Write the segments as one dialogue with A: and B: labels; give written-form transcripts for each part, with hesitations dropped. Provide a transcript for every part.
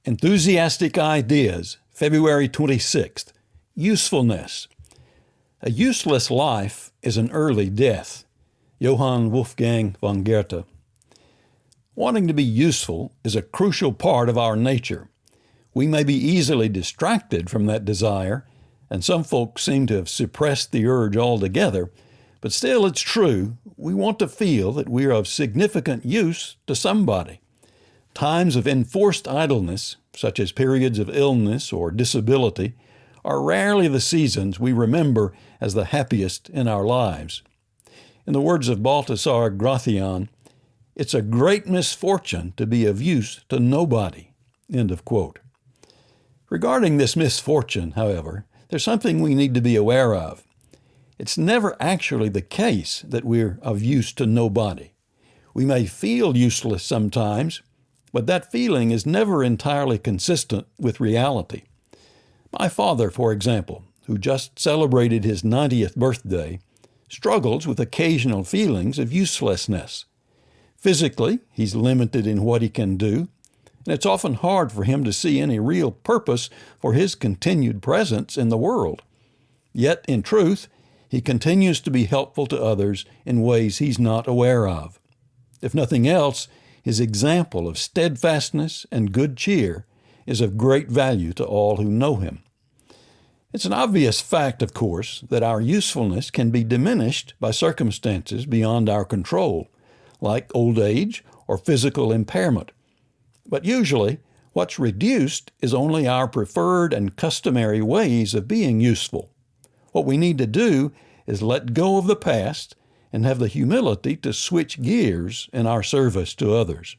A: Enthusiastic Ideas, February 26th. Usefulness. A useless life is an early death. Johann Wolfgang von Goethe. Wanting to be useful is a crucial part of our nature. We may be easily distracted from that desire, and some folks seem to have suppressed the urge altogether, but still it's true, we want to feel that we are of significant use to somebody. Times of enforced idleness, such as periods of illness or disability, are rarely the seasons we remember as the happiest in our lives. In the words of Baltasar Gracian, "It's a great misfortune to be of use to nobody." End of quote. Regarding this misfortune, however, there's something we need to be aware of. It's never actually the case that we're of use to nobody. We may feel useless sometimes, but that feeling is never entirely consistent with reality. My father, for example, who just celebrated his 90th birthday, struggles with occasional feelings of uselessness. Physically, he's limited in what he can do, and it's often hard for him to see any real purpose for his continued presence in the world. Yet, in truth, he continues to be helpful to others in ways he's not aware of. If nothing else, his example of steadfastness and good cheer is of great value to all who know him. It's an obvious fact, of course, that our usefulness can be diminished by circumstances beyond our control, like old age or physical impairment. But usually, what's reduced is only our preferred and customary ways of being useful. What we need to do is let go of the past and have the humility to switch gears in our service to others.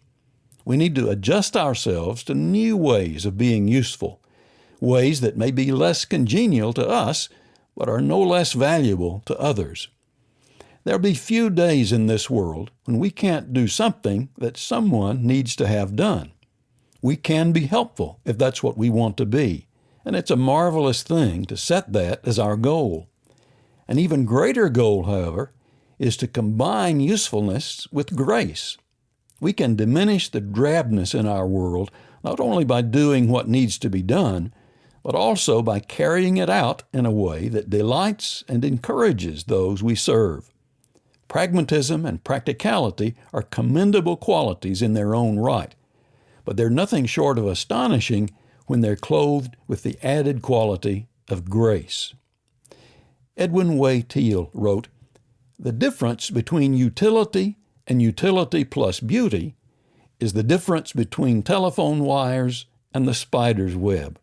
A: We need to adjust ourselves to new ways of being useful, ways that may be less congenial to us, but are no less valuable to others. There'll be few days in this world when we can't do something that someone needs to have done. We can be helpful if that's what we want to be, and it's a marvelous thing to set that as our goal. An even greater goal, however, is to combine usefulness with grace. We can diminish the drabness in our world not only by doing what needs to be done, but also by carrying it out in a way that delights and encourages those we serve. Pragmatism and practicality are commendable qualities in their own right, but they're nothing short of astonishing when they're clothed with the added quality of grace. Edwin Way Teale wrote, "The difference between utility and utility plus beauty is the difference between telephone wires and the spider's web."